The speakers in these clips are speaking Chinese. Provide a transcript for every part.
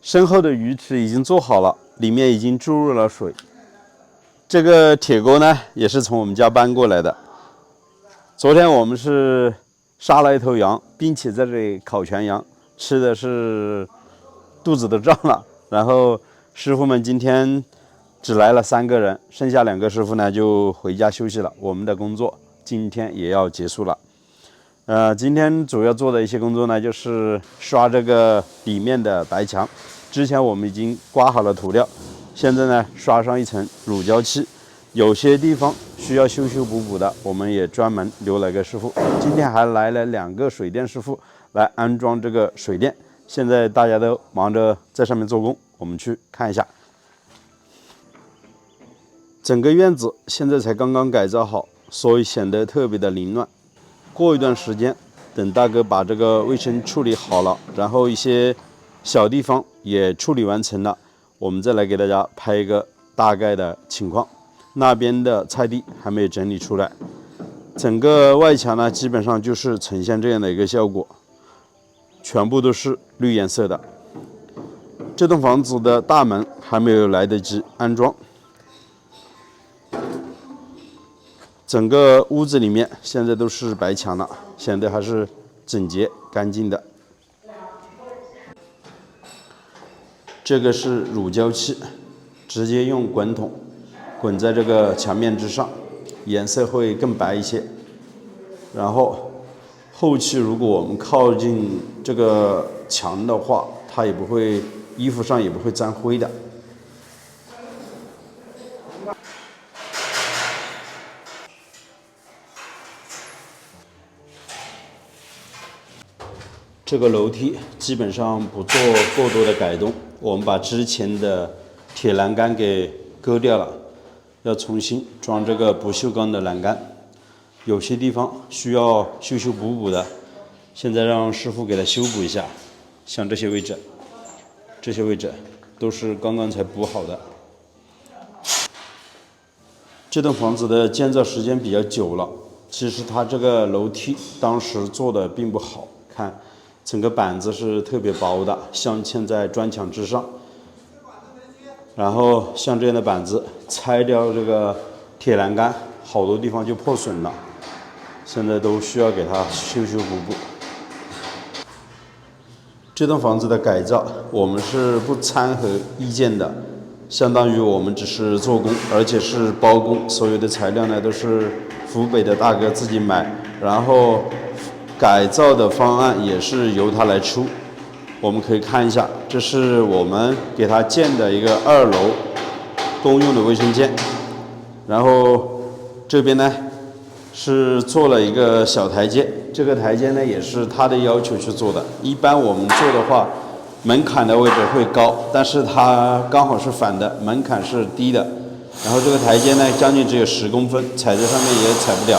身后的鱼池已经做好了，里面已经注入了水。这个铁锅呢，也是从我们家搬过来的。昨天我们是杀了一头羊，并且在这里烤全羊，吃的是肚子都胀了。然后师傅们今天只来了3个人，剩下2个师傅呢就回家休息了。我们的工作今天也要结束了。今天主要做的一些工作呢，就是刷这个里面的白墙。之前我们已经刮好了涂料，现在呢刷上一层乳胶漆。有些地方需要修修补补的，我们也专门留了一个师傅。今天还来了2个水电师傅来安装这个水电。现在大家都忙着在上面做工，我们去看一下。整个院子现在才刚刚改造好，所以显得特别的凌乱。过一段时间，等大哥把这个卫生处理好了，然后一些小地方也处理完成了，我们再来给大家拍一个大概的情况。那边的菜地还没有整理出来，整个外墙呢基本上就是呈现这样的一个效果，全部都是绿颜色的。这栋房子的大门还没有来得及安装，整个屋子里面现在都是白墙了，显得还是整洁干净的。这个是乳胶漆，直接用滚筒滚在这个墙面之上，颜色会更白一些。然后后期如果我们靠近这个墙的话，它也不会，衣服上也不会沾灰的。这个楼梯基本上不做过多的改动，我们把之前的铁栏杆给割掉了，要重新装这个不锈钢的栏杆。有些地方需要修修补补的，现在让师傅给它修补一下。像这些位置都是刚刚才补好的。这栋房子的建造时间比较久了，其实它这个楼梯当时做的并不好看，整个板子是特别薄的，镶嵌在砖墙之上。然后像这样的板子，拆掉这个铁栏杆，好多地方就破损了，现在都需要给它修修补补。这栋房子的改造我们是不参和意见的，相当于我们只是做工，而且是包工，所有的材料呢都是湖北的大哥自己买，然后改造的方案也是由他来出。我们可以看一下，这是我们给他建的一个2楼公用的卫生间，然后这边呢是做了一个小台阶，这个台阶呢也是他的要求去做的。一般我们做的话，门槛的位置会高，但是它刚好是反的，门槛是低的。然后这个台阶呢将近只有10公分，踩在上面也踩不了，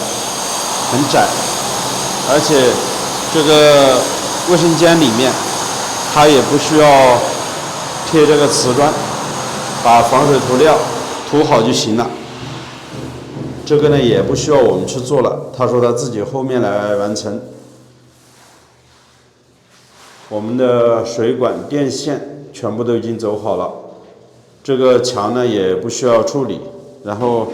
很窄。而且这个卫生间里面它也不需要贴这个瓷砖，把防水涂料涂好就行了。这个呢也不需要我们去做了，他说他自己后面来完成。我们的水管电线全部都已经走好了，这个墙呢也不需要处理，然后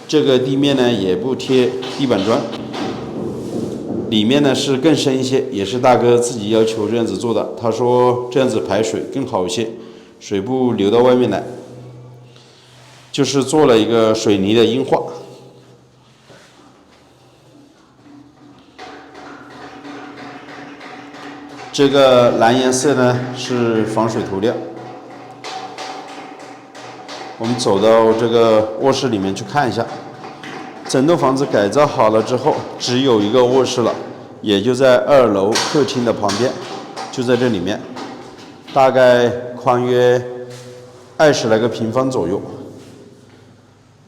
这个地面呢也不贴地板砖，里面呢是更深一些，也是大哥自己要求这样子做的。他说这样子排水更好一些，水不流到外面来。就是做了一个水泥的硬化。这个蓝颜色呢是防水涂料。我们走到这个卧室里面去看一下。整栋房子改造好了之后，只有一个卧室了，也就在2楼客厅的旁边，就在这里面，大概宽约20来个平方左右。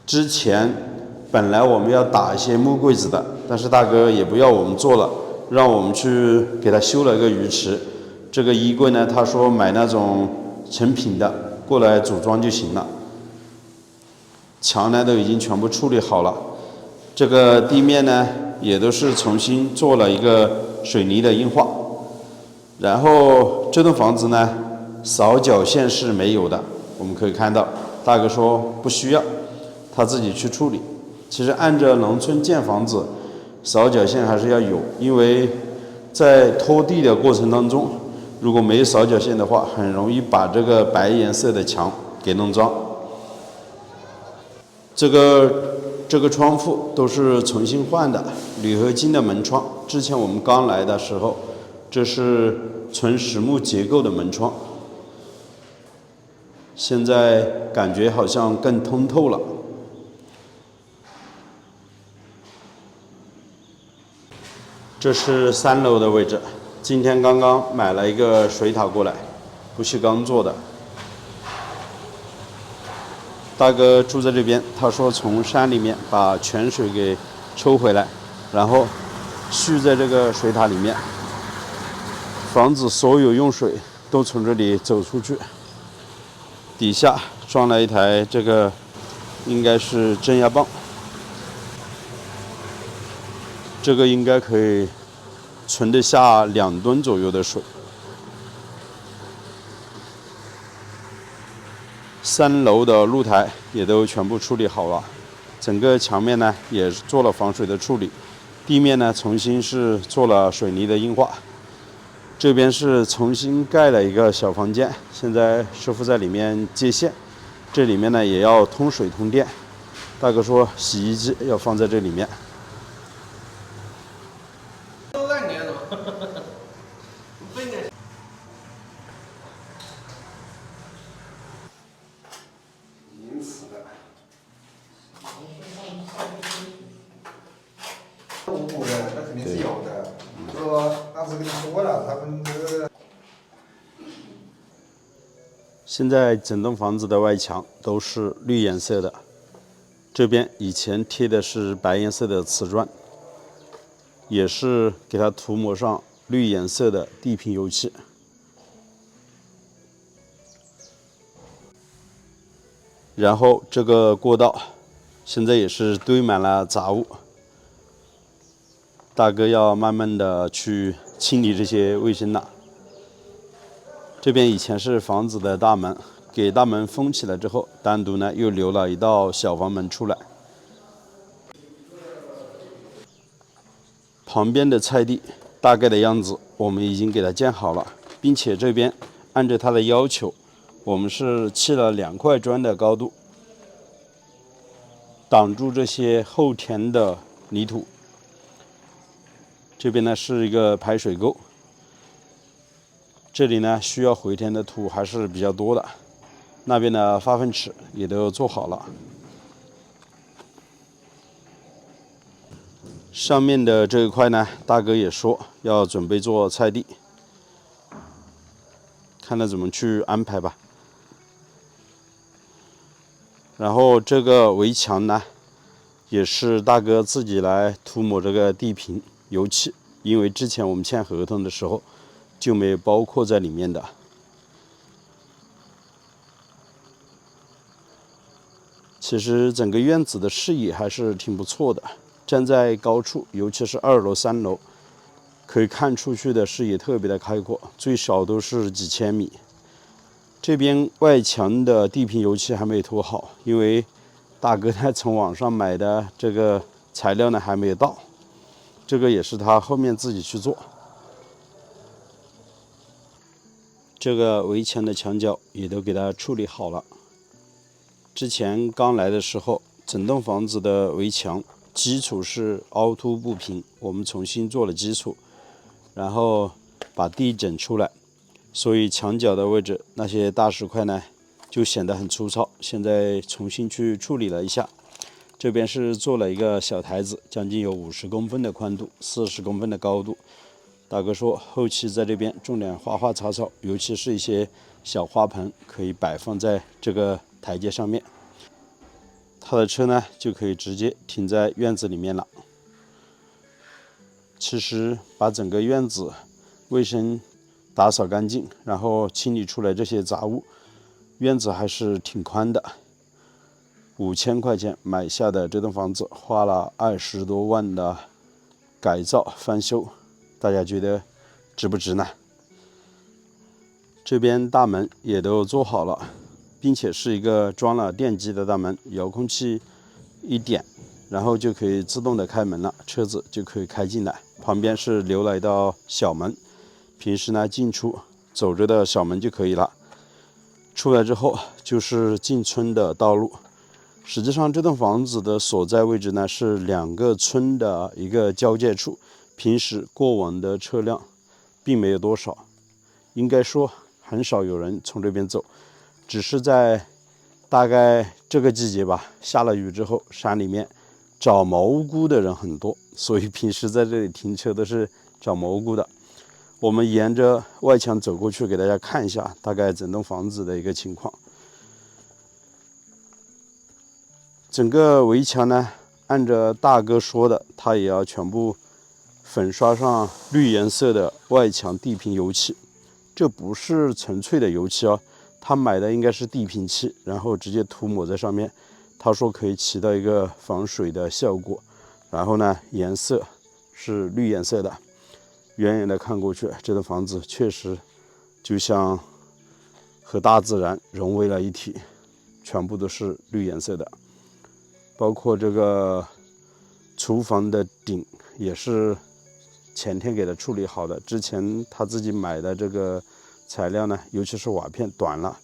之前本来我们要打一些木柜子的，但是大哥也不要我们做了，让我们去给他修了一个鱼池。这个衣柜呢，他说买那种成品的过来组装就行了。墙呢都已经全部处理好了。这个地面呢也都是重新做了一个水泥的硬化。然后这栋房子呢扫脚线是没有的。我们可以看到，大哥说不需要，他自己去处理。其实按照农村建房子，扫脚线还是要有，因为在拖地的过程当中，如果没有扫脚线的话，很容易把这个白颜色的墙给弄脏。这个窗户都是重新换的，铝合金的门窗。之前我们刚来的时候，这是纯实木结构的门窗，现在感觉好像更通透了。这是3楼的位置，今天刚刚买了一个水塔过来，不锈钢做的。大哥住在这边，他说从山里面把泉水给抽回来，然后蓄在这个水塔里面，防止所有用水都从这里走出去。底下装了一台这个应该是正压泵，这个应该可以存得下2吨左右的水。3楼的露台也都全部处理好了，整个墙面呢也做了防水的处理，地面呢重新是做了水泥的硬化。这边是重新盖了一个小房间，现在师傅在里面接线，这里面呢也要通水通电。大哥说洗衣机要放在这里面。都在你了，不应该。因此的。无辜的，那肯定是有的。说当时跟你说了，他们这个。现在整栋房子的外墙都是绿颜色的，这边以前贴的是白颜色的瓷砖，也是给它涂抹上绿颜色的地平油漆。然后这个过道现在也是堆满了杂物，大哥要慢慢的去清理这些卫生了。这边以前是房子的大门，给大门封起来之后，单独呢又留了一道小房门出来。旁边的菜地大概的样子我们已经给它建好了，并且这边按照它的要求，我们是砌了2块砖的高度，挡住这些后填的泥土。这边呢是一个排水沟，这里呢需要回填的土还是比较多的，那边的化粪池也都做好了。上面的这一块呢，大哥也说要准备做菜地，看他怎么去安排吧。然后这个围墙呢，也是大哥自己来涂抹这个地平油漆，因为之前我们签合同的时候就没有包括在里面的。其实整个院子的视野还是挺不错的，站在高处，尤其是2楼、3楼，可以看出去的视野特别的开阔，最少都是几千米。这边外墙的地平油漆还没有涂好，因为大哥呢从网上买的这个材料呢还没有到，这个也是他后面自己去做。这个围墙的墙角也都给它处理好了。之前刚来的时候，整栋房子的围墙基础是凹凸不平，我们重新做了基础，然后把地整出来，所以墙角的位置那些大石块呢就显得很粗糙，现在重新去处理了一下。这边是做了一个小台子，将近有50公分的宽度，40公分的高度。大哥说后期在这边种点花花草草，尤其是一些小花盆，可以摆放在这个台阶上面，他的车呢就可以直接停在院子里面了。其实把整个院子卫生打扫干净，然后清理出来这些杂物，院子还是挺宽的。5000块钱买下的这栋房子，花了20多万的改造翻修，大家觉得值不值呢？这边大门也都做好了，并且是一个装了电机的大门，遥控器一点，然后就可以自动的开门了，车子就可以开进来。旁边是留了一道小门，平时呢进出走着的小门就可以了。出来之后就是进村的道路。实际上这栋房子的所在位置呢是2个村的一个交界处，平时过往的车辆并没有多少，应该说很少有人从这边走，只是在大概这个季节吧，下了雨之后，山里面找蘑菇的人很多，所以平时在这里停车都是找蘑菇的。我们沿着外墙走过去，给大家看一下大概整栋房子的一个情况。整个围墙呢，按照大哥说的，他也要全部粉刷上绿颜色的外墙地坪油漆。这不是纯粹的油漆哦，他买的应该是地坪漆，然后直接涂抹在上面。他说可以起到一个防水的效果。然后呢，颜色是绿颜色的。远远的看过去，这栋房子确实就像和大自然融为了一体，全部都是绿颜色的。包括这个厨房的顶也是前天给他处理好的，之前他自己买的这个材料呢，尤其是瓦片短了，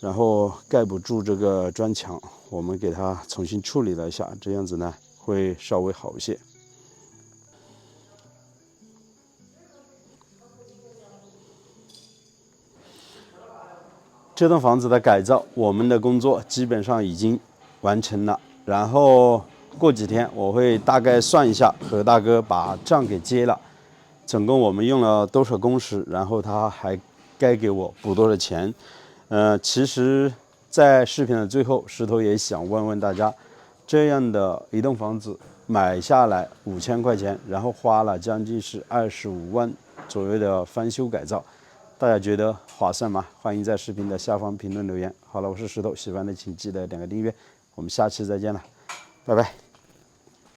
然后盖不住这个砖墙，我们给他重新处理了一下，这样子呢会稍微好一些。这栋房子的改造，我们的工作基本上已经完成了，然后过几天我会大概算一下，和大哥把账给结了，总共我们用了多少工时，然后他还该给我补多少钱。其实在视频的最后，石头也想问问大家，这样的一栋房子买下来5000块钱，然后花了将近是25万左右的翻修改造，大家觉得划算吗？欢迎在视频的下方评论留言。好了，我是石头，喜欢的请记得点个订阅，我们下期再见了，拜拜。